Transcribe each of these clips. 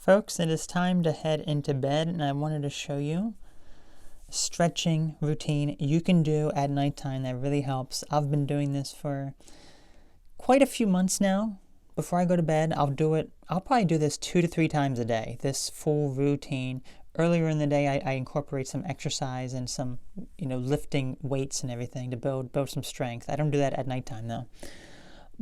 Folks, it is time to head into bed, and I wanted to show you a stretching routine you can do at nighttime that really helps. I've been doing this for quite a few months now. Before I go to bed, I'll probably do this 2 to 3 times a day, this full routine. Earlier in the day, I incorporate some exercise and some, lifting weights and everything to build some strength. I don't do that at nighttime though.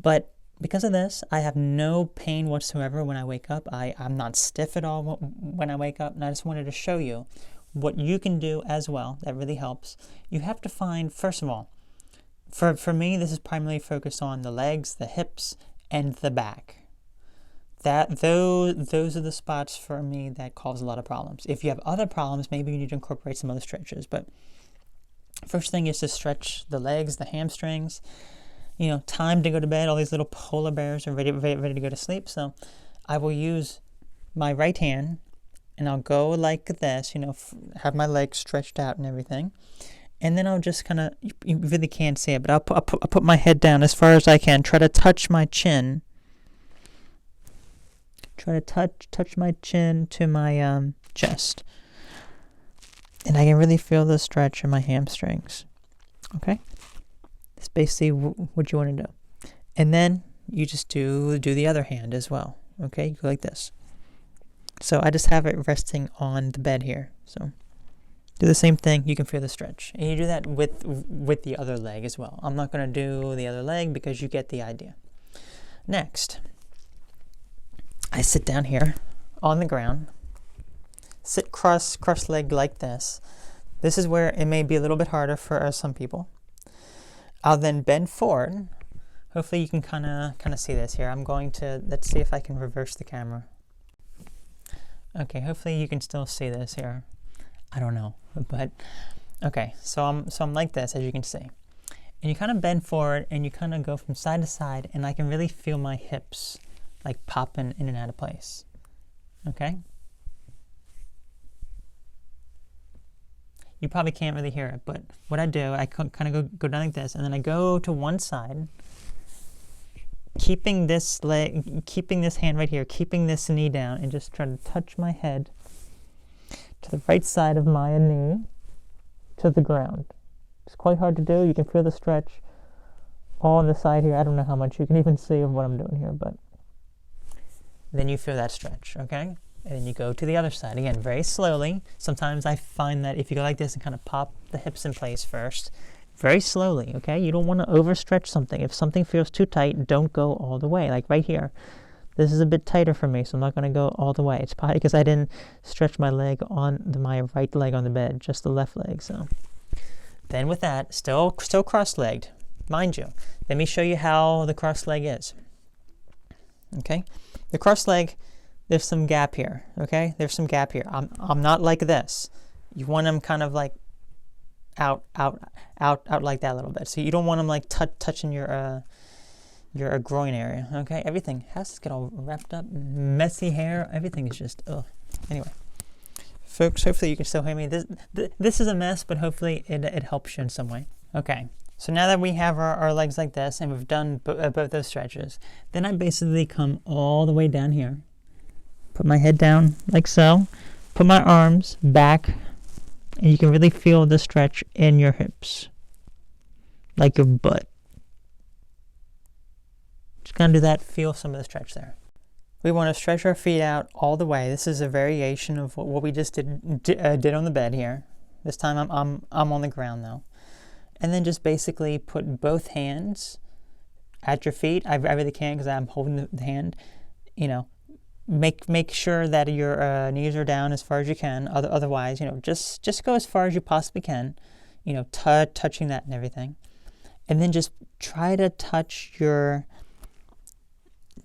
But because of this, I have no pain whatsoever when I wake up. I'm not stiff at all when I wake up, and I just wanted to show you what you can do as well that really helps. You have to find, first of all, for me, this is primarily focused on the legs, the hips, and the back. Those are the spots for me that cause a lot of problems. If you have other problems, maybe you need to incorporate some other stretches. But first thing is to stretch the legs, the hamstrings. Time to go to bed. All these little polar bears are ready to go to sleep. So I will use my right hand and I'll go like this, have my legs stretched out and everything. And then I'll just kind of, you really can't see it, but I'll put my head down as far as I can. Try to touch my chin. Try to touch my chin to my chest. And I can really feel the stretch in my hamstrings. Okay? That's basically what you want to do. And then you just do the other hand as well. Okay? You go like this. So I just have it resting on the bed here. So do the same thing. You can feel the stretch. And you do that with the other leg as well. I'm not going to do the other leg because you get the idea. Next, I sit down here on the ground. Sit cross-legged like this. This is where it may be a little bit harder for some people. I'll then bend forward. Hopefully you can kind of see this here. I'm going to, let's see if I can reverse the camera. Okay, hopefully you can still see this here. I don't know, but okay. So I'm like this, as you can see. And you kind of bend forward and you kind of go from side to side, and I can really feel my hips like popping in and out of place. Okay? You probably can't really hear it, but what I do, I kind of go down like this, and then I go to one side, keeping this hand right here, keeping this knee down, and just try to touch my head to the right side of my knee to the ground. It's quite hard to do. You can feel the stretch on the side here. I don't know how much you can even see of what I'm doing here, but then you feel that stretch, okay? And then you go to the other side. Again, very slowly. Sometimes I find that if you go like this and kind of pop the hips in place first, very slowly, okay? You don't want to overstretch something. If something feels too tight, don't go all the way. Like right here. This is a bit tighter for me, so I'm not going to go all the way. It's probably because I didn't stretch my leg on my right leg on the bed, just the left leg. So then with that, still cross-legged, mind you. Let me show you how the cross leg is. Okay? The cross leg, there's some gap here, okay? There's some gap here. I'm not like this. You want them kind of like out like that a little bit. So you don't want them like touching your groin area, okay? Everything has to get all wrapped up, messy hair. Everything is just, ugh. Anyway, folks, hopefully you can still hear me. This is a mess, but hopefully it helps you in some way. Okay, so now that we have our legs like this and we've done both those stretches, then I basically come all the way down here, put my head down like so, put my arms back, and you can really feel the stretch in your hips, like your butt. Just gonna do that, feel some of the stretch there. We want to stretch our feet out all the way. This is a variation of what we just did on the bed here. This time I'm on the ground though. And then just basically put both hands at your feet. I really can't because I'm holding the hand. Make sure that your knees are down as far as you can. Otherwise, just go as far as you possibly can. Touching that and everything. And then just try to touch your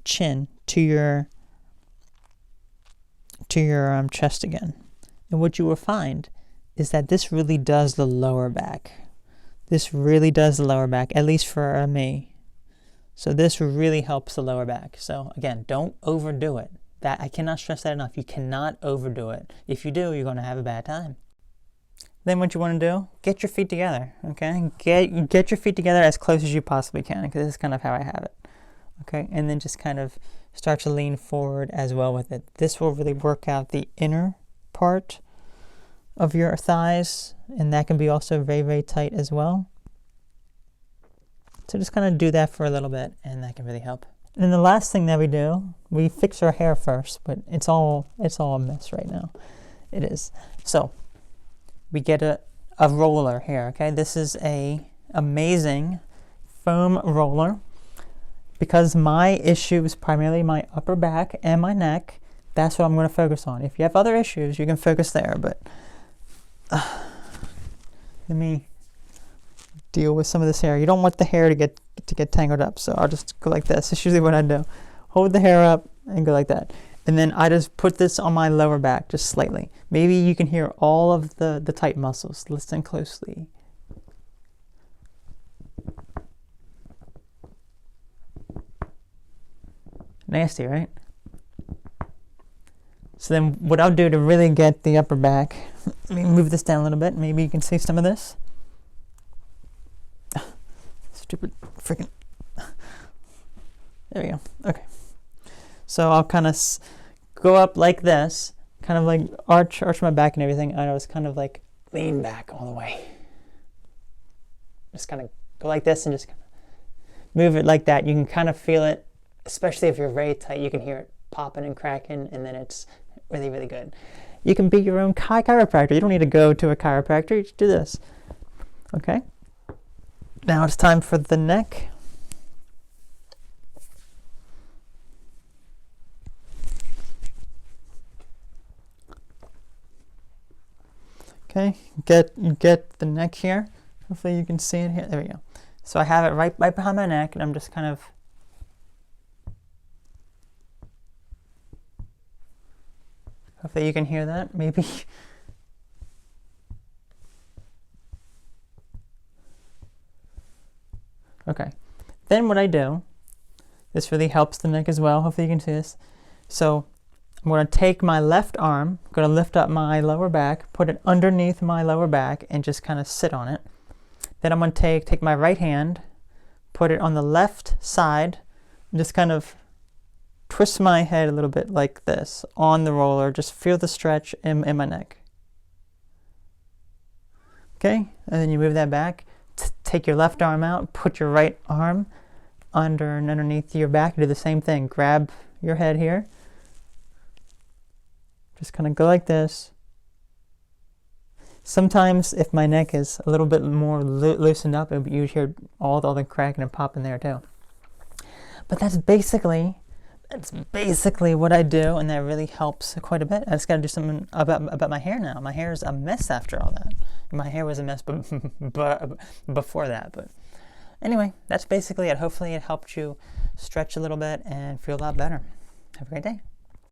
chin to your chest again. And what you will find is that this really does the lower back. This really does the lower back, at least for me. So this really helps the lower back. So again, don't overdo it. That I cannot stress that enough. You cannot overdo it. If you do, you're going to have a bad time. Then what you want to do, get your feet together, okay? Get your feet together as close as you possibly can, because this is kind of how I have it. Okay, and then just kind of start to lean forward as well with it. This will really work out the inner part of your thighs, and that can be also very, very tight as well. So just kind of do that for a little bit, and that can really help. And then the last thing that we do, we fix our hair first, but it's all a mess right now. It is. So we get a roller here, okay? This is a amazing foam roller. Because my issue is primarily my upper back and my neck, that's what I'm going to focus on. If you have other issues, you can focus there, but let me deal with some of this hair. You don't want the hair to get tangled up, so I'll just go like this. That's usually what I do. Hold the hair up and go like that. And then I just put this on my lower back, just slightly. Maybe you can hear all of the tight muscles. Listen closely. Nasty, right? So then what I'll do to really get the upper back, let me move this down a little bit. Maybe you can see some of this. Stupid freaking. There we go. Okay. So I'll kind of go up like this, kind of like arch my back and everything. And I was kind of like lean back all the way. Just kind of go like this and just kind of move it like that. You can kind of feel it. Especially if you're very tight, you can hear it popping and cracking, and then it's really, really good. You can be your own chiropractor. You don't need to go to a chiropractor. You just do this. Okay? Now it's time for the neck. Okay, get the neck here. Hopefully you can see it here. There we go. So I have it right behind my neck, and I'm just kind of hopefully you can hear that, maybe. Okay. Then what I do, this really helps the neck as well. Hopefully you can see this. So I'm going to take my left arm, I'm going to lift up my lower back, put it underneath my lower back, and just kind of sit on it. Then I'm going to take my right hand, put it on the left side, and just kind of twist my head a little bit like this on the roller. Just feel the stretch in my neck. Okay, and then you move that back. Take your left arm out, put your right arm under and underneath your back. Do the same thing. Grab your head here. Just kind of go like this. Sometimes if my neck is a little bit more loosened up, you hear all the cracking and popping there too. But that's basically what I do, and that really helps quite a bit. I just got to do something about my hair now. My hair is a mess after all that. My hair was a mess before that. But anyway, that's basically it. Hopefully it helped you stretch a little bit and feel a lot better. Have a great day.